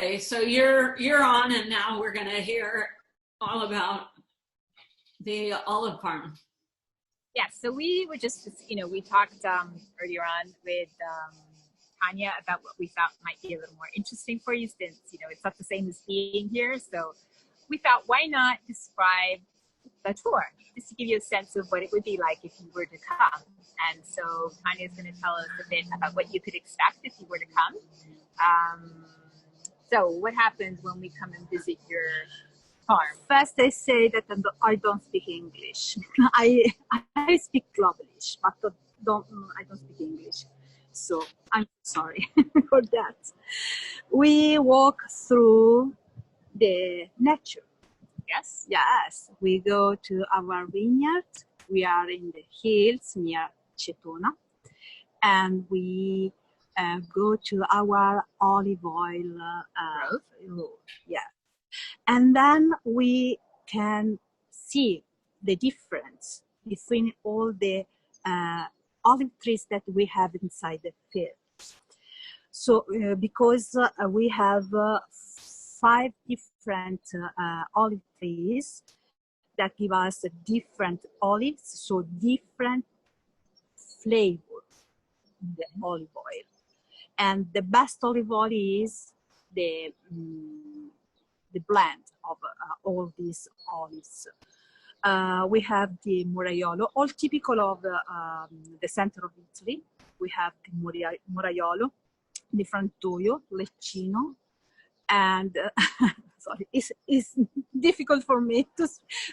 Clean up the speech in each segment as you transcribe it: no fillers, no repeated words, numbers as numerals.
Okay, so you're on, and now we're gonna hear all about the olive farm. Yeah, so we were just, we talked earlier on with Tanya about what we thought might be a little more interesting for you since, it's not the same as being here. So we thought, why not describe the tour, just to give you a sense of what it would be like if you were to come. And so Tanya's going to tell us a bit about what you could expect if you were to come. So what happens when we come and visit your farm? First, I say that I don't speak English. I speak Globalish, but I don't speak English. So I'm sorry for that. We walk through the nature. Yes? Yes, we go to our vineyard. We are in the hills near Cetona, and we go to our olive oil road. Yeah. And then we can see the difference between all the olive trees that we have inside the field. So because we have 5 different olive trees that give us different olives, so different flavor in the olive oil. And the best olive oil is the blend of all these olives. We have the Moraiolo, all typical of the center of Italy. We have the Moraiolo, the Frantoio, Leccino, and sorry, it's difficult for me to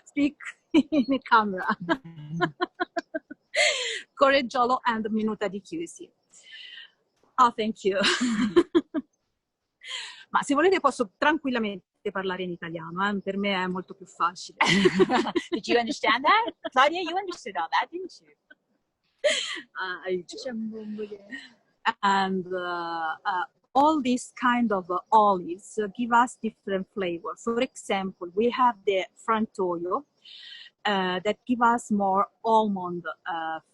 speak in the camera. Correggiolo and Minuta di Chiusi. Oh, thank you. Ma se volete posso tranquillamente parlare in italiano, per me è molto più facile. Did you understand that? Claudia, you understood all that, didn't you? I do. And all these kind of olives give us different flavor. For example, we have the Frantoio that give us more almond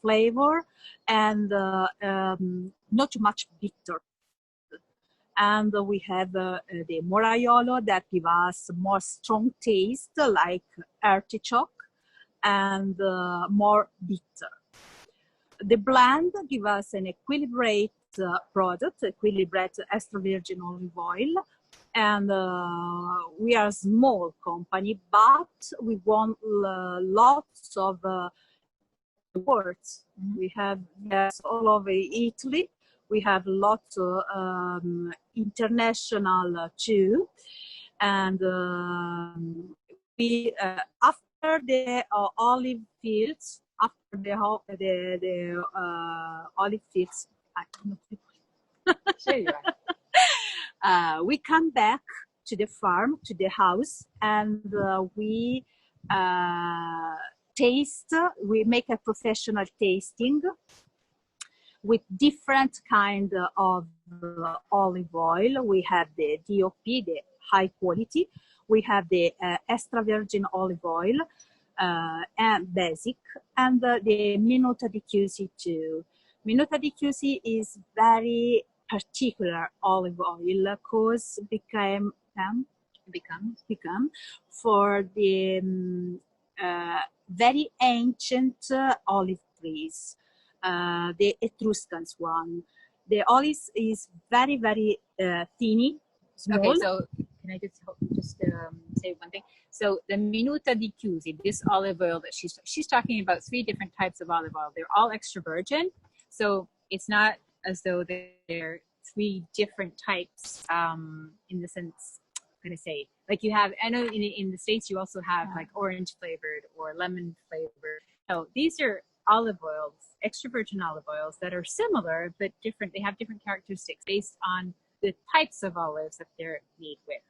flavor and not too much bitter. And we have the Moraiolo that give us more strong taste like artichoke and more bitter. The blend give us an equilibrated product, equilibrated extra virgin olive oil, and we are a small company, but we want lots of awards. We have all over Italy. We have lots of international too, and we after the olive fields. After the olive fields, Sure you are. we come back to the farm, to the house, and we taste. We make a professional tasting with different kind of olive oil. We have the DOP, the high quality. We have the extra virgin olive oil. And basic, and the Minuta di Chiusi too. Minuta di Chiusi is very particular olive oil because become for the very ancient olive trees, the Etruscans one. The olive is very, very thin, small. Okay, so can I just say one thing? So the Minuta di Chiusi, this olive oil that she's talking about 3 different types of olive oil. They're all extra virgin. So it's not as though they're 3 different types in the sense, I'm going to say, like you have, I know in the States you also have like orange flavored or lemon flavored. So these are olive oils, extra virgin olive oils that are similar but different. They have different characteristics based on the types of olives that they're made with.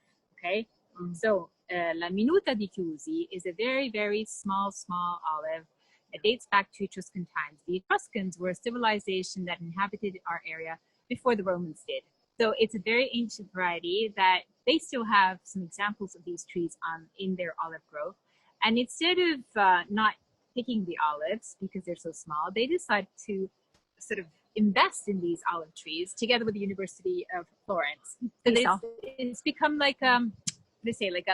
Okay, so La Minuta di Chiusi is a very, very small olive. It dates back to Etruscan times. The Etruscans were a civilization that inhabited our area before the Romans did. So it's a very ancient variety that they still have some examples of these trees in their olive grove. And instead of not picking the olives because they're so small, they decide to sort of invest in these olive trees together with the University of Florence. So it's become like they say like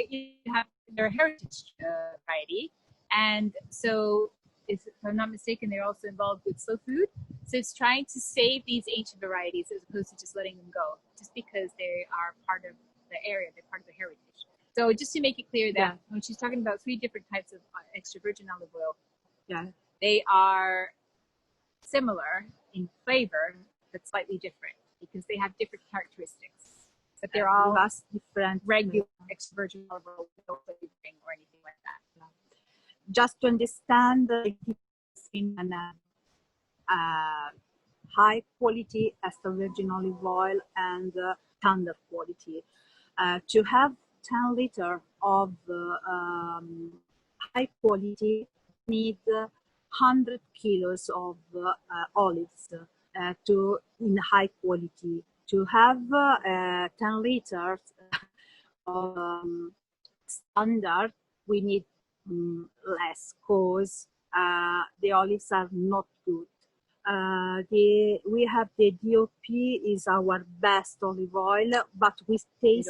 you have their heritage variety, and so if I'm not mistaken, they're also involved with slow food. So it's trying to save these ancient varieties as opposed to just letting them go, just because they are part of the area, they're part of the heritage. So just to make it clear that when she's talking about 3 different types of extra virgin olive oil, they are similar in flavor, but slightly different because they have different characteristics. But they're all different regular extra virgin olive oil, no flavoring or anything like that. Just to understand the difference in high quality extra virgin olive oil and standard quality. To have 10 liters of high quality, need 100 kilos of olives in high quality. To have 10 liters of standard, we need less because the olives are not good. We have the DOP is our best olive oil, but we taste.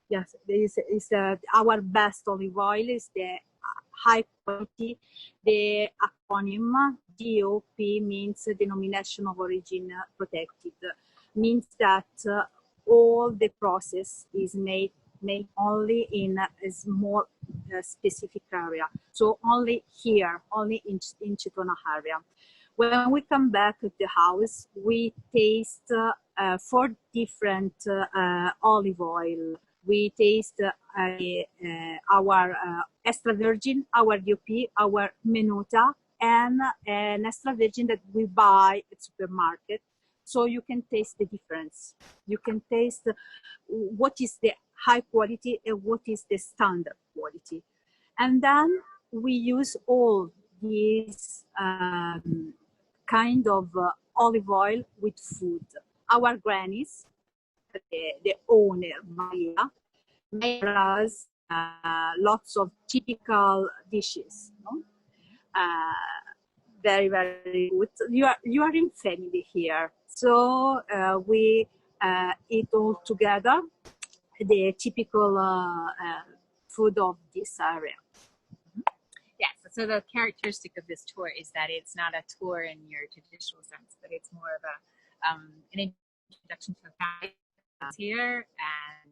Yes, is our best olive oil is the high quality. The acronym DOP means denomination of origin protected. Means that all the process is made only in a small specific area. So only here, only in Cetona area. When we come back to the house, we taste 4 different olive oil. We taste our extra virgin, our DOP, our Menuta, and an extra virgin that we buy at supermarket. So you can taste the difference. You can taste what is the high quality and what is the standard quality. And then we use all these kind of olive oil with food. Our grannies, the owner, Maria, made us lots of typical dishes. No? Very, very good. You are in family here. So we eat all together the typical food of this area. Yes, so the characteristic of this tour is that it's not a tour in your traditional sense, but it's more of a an introduction to a here, and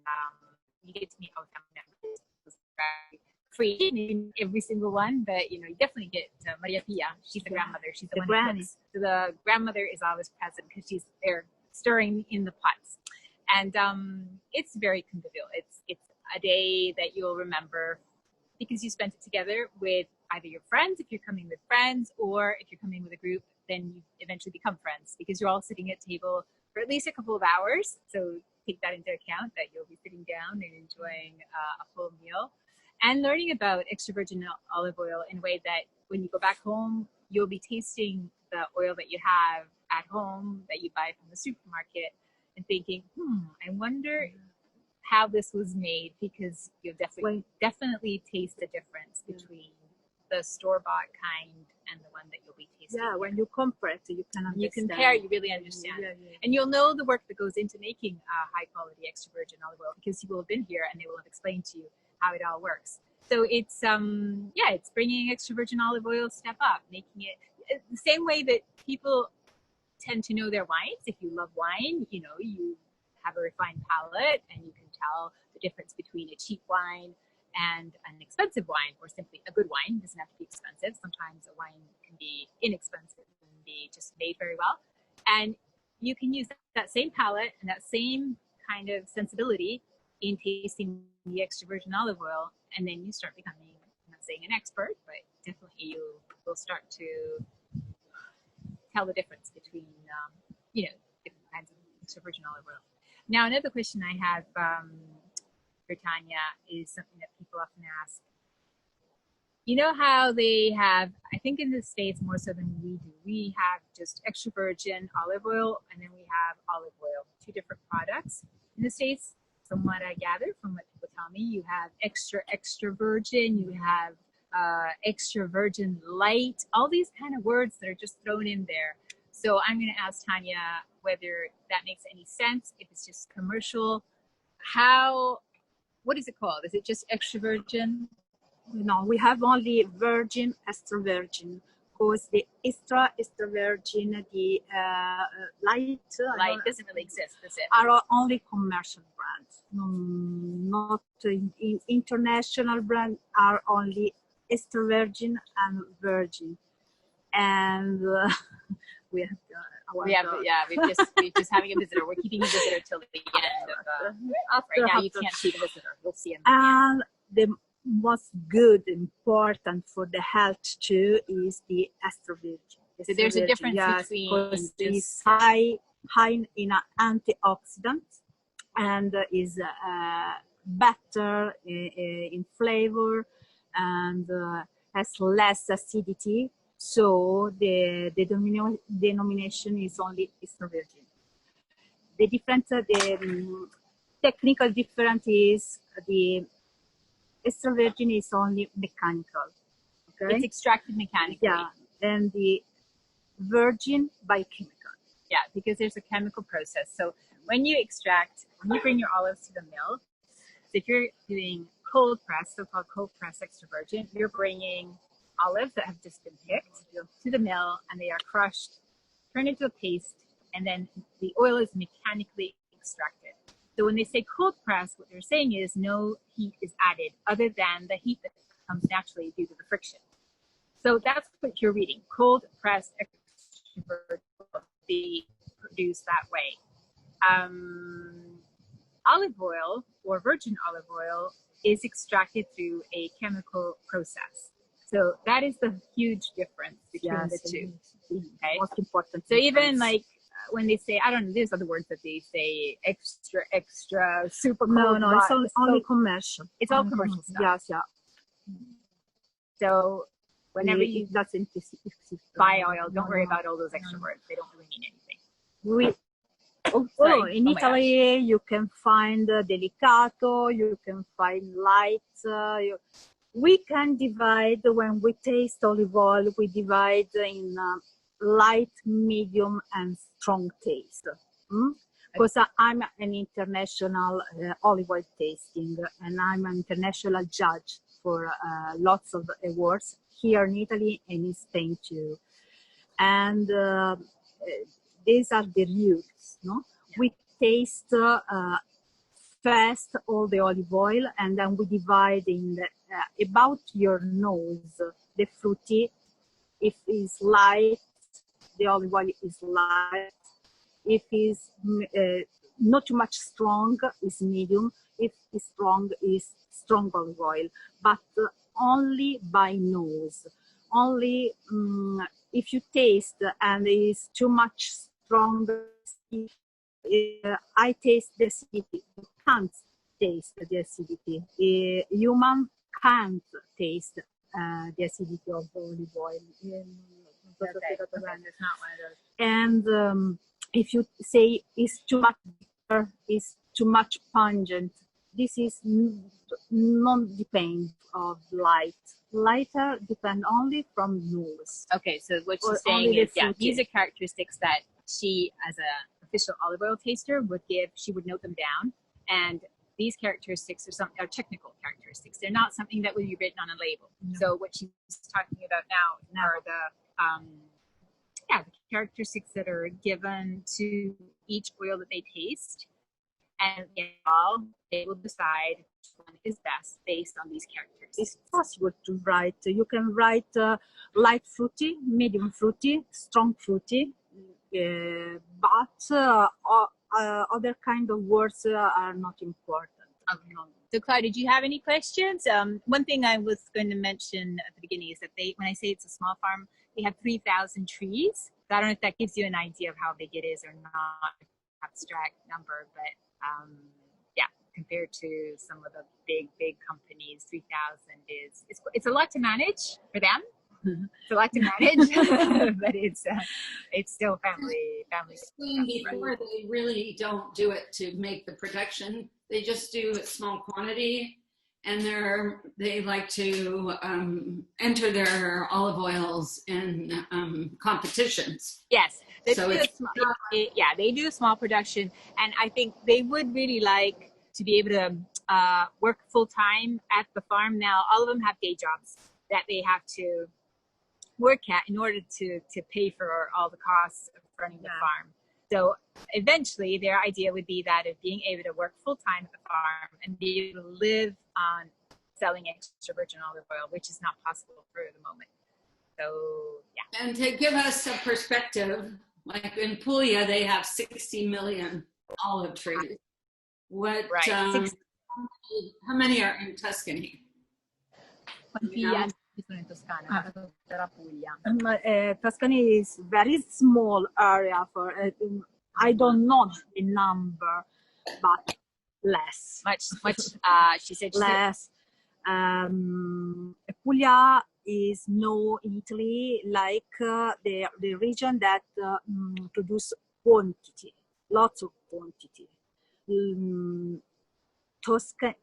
you get to meet all family members. It's very free in every single one, but you definitely get Maria Pia. She's the grandmother. She's the one who cooks. So the grandmother is always present because she's there stirring in the pots, and it's very convivial. It's a day that you'll remember because you spent it together with either your friends, if you're coming with friends, or if you're coming with a group, then you eventually become friends because you're all sitting at table for at least a couple of hours. So take that into account, that you'll be sitting down and enjoying a full meal and learning about extra virgin olive oil in a way that when you go back home, you'll be tasting the oil that you have at home that you buy from the supermarket and thinking, I wonder how this was made, because you'll definitely taste the difference between the store-bought kind and the one that you'll be tasting. Yeah, when you compare it, you can understand. You compare, you really understand. Yeah. And you'll know the work that goes into making high-quality extra virgin olive oil because you will have been here and they will have explained to you how it all works. So it's it's bringing extra virgin olive oil step up, making it the same way that people tend to know their wines. If you love wine, you have a refined palate and you can tell the difference between a cheap wine and an expensive wine, or simply a good wine. It doesn't have to be expensive. Sometimes a wine can be inexpensive and be just made very well. And you can use that same palate and that same kind of sensibility in tasting the extra virgin olive oil, and then you start becoming, I'm not saying an expert, but definitely you will start to tell the difference between different kinds of extra virgin olive oil. Now, another question I have for Tonja is something that people often ask. You know how they have, I think in the States more so than we do, we have just extra virgin olive oil and then we have olive oil, 2 different products. In the States, from what I gather, from what people tell me, you have extra virgin, you have extra virgin light, all these kind of words that are just thrown in there. So I'm going to ask Tanya whether that makes any sense, if it's just commercial. What is it called? Is it just extra virgin? No, we have only virgin, extra virgin. Because the extra virgin, the light doesn't really exist, does it? are only commercial brands. Not in international brand are only extra virgin and virgin. And we're just having a visitor. We're keeping a visitor till the end of right now. You can't see the visitor. We'll see him. And the most good, important for the health too, is the extra virgin. So there's a difference between it's high in antioxidants and is better in flavor and has less acidity. So the denomination is only extra virgin. The difference, the technical difference is the extra virgin is only mechanical. Okay? It's extracted mechanically. Yeah, and the virgin by chemical. Yeah, because there's a chemical process. So when you bring your olives to the mill, so if you're doing cold press, so-called cold press extra virgin, you're bringing olives that have just been picked to the mill, and they are crushed, turned into a paste, and then the oil is mechanically extracted. So when they say cold press, what they're saying is no heat is added other than the heat that comes naturally due to the friction. So that's what you're reading. Cold press extra virgin will be produced that way. Olive oil or virgin olive oil is extracted through a chemical process. So that is the huge difference between the two. Okay? Most important. So even like when they say, I don't know, there's other words that they say, extra, super cold. No, it's only commercial. It's all commercial stuff. Yes, yeah. So whenever you doesn't buy oil, don't worry about all those extra words. They don't really mean anything. In Italy, you can find delicato, you can find light. We can divide, when we taste olive oil, we divide in light, medium, and strong taste. Because I'm an international olive oil tasting, and I'm an international judge for lots of awards here in Italy and in Spain too. And these are the rules, no? Yeah. We taste first all the olive oil, and then we divide in about your nose, the fruity. If it's light, the olive oil is light. If it's not too much strong, it's medium. If it's strong, it's strong olive oil. But only by nose. Only if you taste and it's too much strong, I taste the acidity. You can't taste the acidity. Human can't taste the acidity of olive oil. And if you say it's too much bitter, it's too much pungent, this is non-depend of light. Lighter depend only from nose. Okay, so what she's saying is, these are characteristics that she, as an official olive oil taster, would give. She would note them down, and these characteristics are technical characteristics. They're not something that would be written on a label. No. So what she's talking about now are the characteristics that are given to each oil that they taste, and they will decide which one is best based on these characteristics. It's possible to write. You can write light fruity, medium fruity, strong fruity, but other kind of words are not important. Okay. So Claudia, did you have any questions? One thing I was going to mention at the beginning is that when I say it's a small farm, they have 3,000 trees. So I don't know if that gives you an idea of how big it is or not, abstract number, but compared to some of the big companies, 3,000 it's a lot to manage for them. It's a lot to manage, but it's still family. Before they really don't do it to make the production. They just do a small quantity, and they like to enter their olive oils in competitions. Yes, they So do it's yeah, they do a small production, and I think they would really like to be able to work full time at the farm. Now, all of them have day jobs that they have to work at in order to pay for all the costs of running the farm. So eventually, their idea would be that of being able to work full time at the farm and be able to live on selling extra virgin olive oil, which is not possible for the moment. So yeah. And to give us a perspective, like in Puglia, they have 60 million olive trees. What? Right. How many are in Tuscany? Quanti altri sono in Toscana? Era Puglia. Tuscany is very small area for. I don't know the number, but less. Much. She said Less. Puglia is known in Italy like the region that produce quantity, lots of quantity.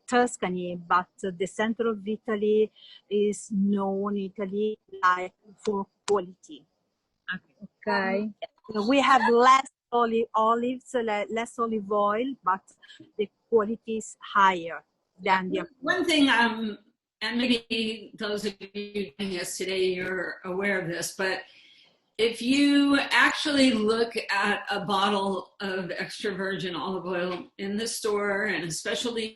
Tuscany, but the center of Italy is known in Italy like for quality. Okay. We have less olives, less olive oil, but the quality is higher than the. One thing, and maybe those of you joining us today, you're aware of this, but if you actually look at a bottle of extra virgin olive oil in the store, and especially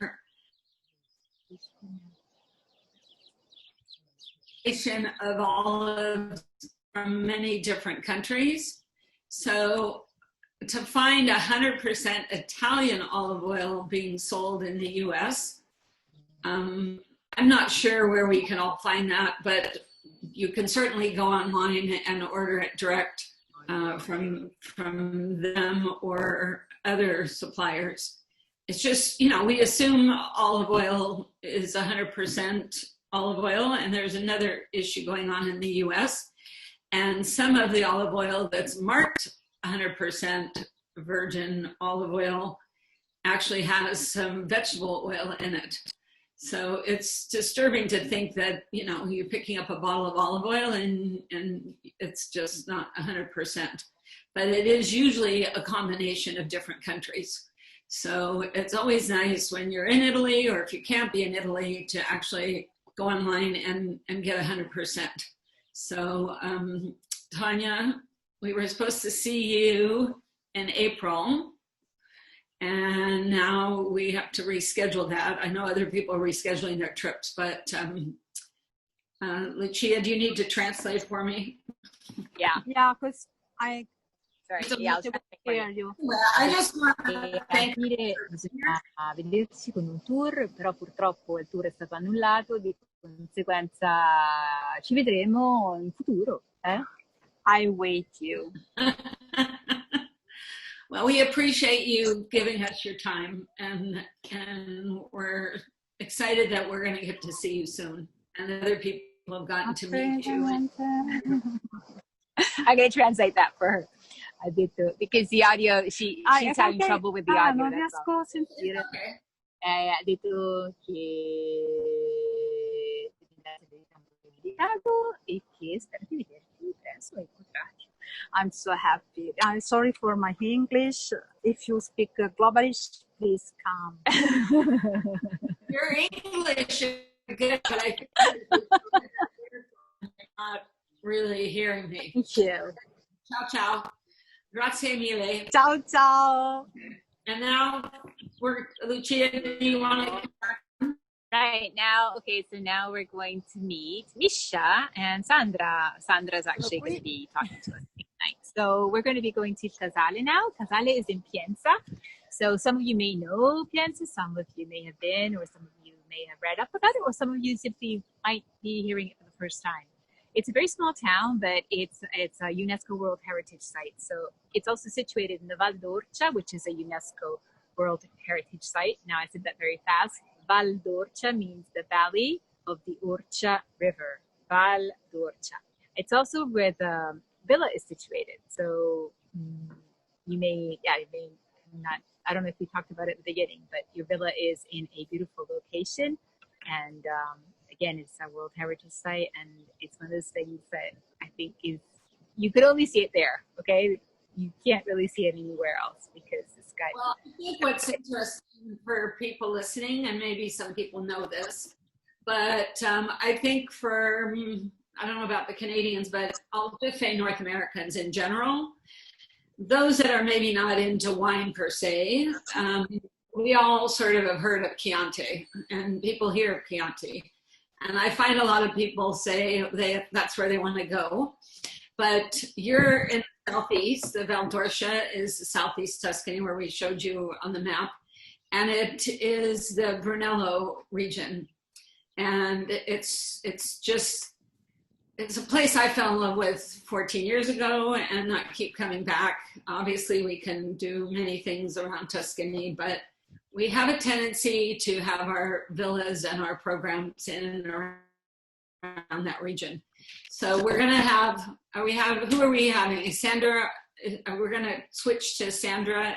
of olives from many different countries. So to find 100% Italian olive oil being sold in the US, I'm not sure where we can all find that, but you can certainly go online and order it direct from them or other suppliers. It's just, we assume olive oil is 100% olive oil, and there's another issue going on in the US. And some of the olive oil that's marked 100% virgin olive oil actually has some vegetable oil in it. So it's disturbing to think that, you're picking up a bottle of olive oil and it's just not 100%. But it is usually a combination of different countries. So it's always nice when you're in Italy, or if you can't be in Italy, to actually go online and get 100%. So Tonja, we were supposed to see you in April, and now we have to reschedule that. I know other people are rescheduling their trips, but Lucia, do you need to translate for me? Yeah. Yeah, because I. Sorry, yeah, hear you. I just want to thank bisogna vedersi con un tour, però purtroppo il tour è stato annullato, di conseguenza ci vedremo in futuro. I wait you. Well, we appreciate you giving us your time, and we're excited that we're going to get to see you soon, and other people have gotten to meet you. I'm going to translate that for her. Ha detto, because the audio, she's having trouble with the audio. Non riesco a sentire. Ha detto che Ricavo e che spero di vederti presto e incontrarti. I'm so happy. I'm sorry for my English. If you speak Globalish, please come. Your English is good, but I think you're not really hearing me. Thank you. Ciao, ciao. Grazie mille. Ciao, ciao. And now, Lucia, do you want to? Right now, okay, so now we're going to meet Misha and Sandra. Sandra is actually going to be talking to us tonight. So we're going to be going to Casale now. Casale is in Pienza. So some of you may know Pienza, some of you may have been, or some of you may have read up about it, or some of you simply might be hearing it for the first time. It's a very small town, but it's a UNESCO World Heritage Site. So it's also situated in the Val d'Orcia, which is a UNESCO World Heritage Site. Now I said that very fast. Val d'Orcia means the valley of the Orcia River. Val d'Orcia. It's also where the villa is situated. So you may not, I don't know if we talked about it at the beginning, but your villa is in a beautiful location. And again, it's a World Heritage Site, and it's one of those things that I think is, you could only see it there, okay? You can't really see it anywhere else because it's got... Well, I think what's interesting for people listening, and maybe some people know this, but I think for, I don't know about the Canadians, but I'll just say North Americans in general, those that are maybe not into wine per se, we all sort of have heard of Chianti, and people hear of Chianti. And I find a lot of people say that's where they want to go. But you're in the southeast. The Val d'Orcia is the southeast Tuscany, where we showed you on the map. And it is the Brunello region. And it's a place I fell in love with 14 years ago, and I keep coming back. Obviously, we can do many things around Tuscany, but we have a tendency to have our villas and our programs in and around that region. So we're going to have, who are we having? Sandra, we're going to switch to Sandra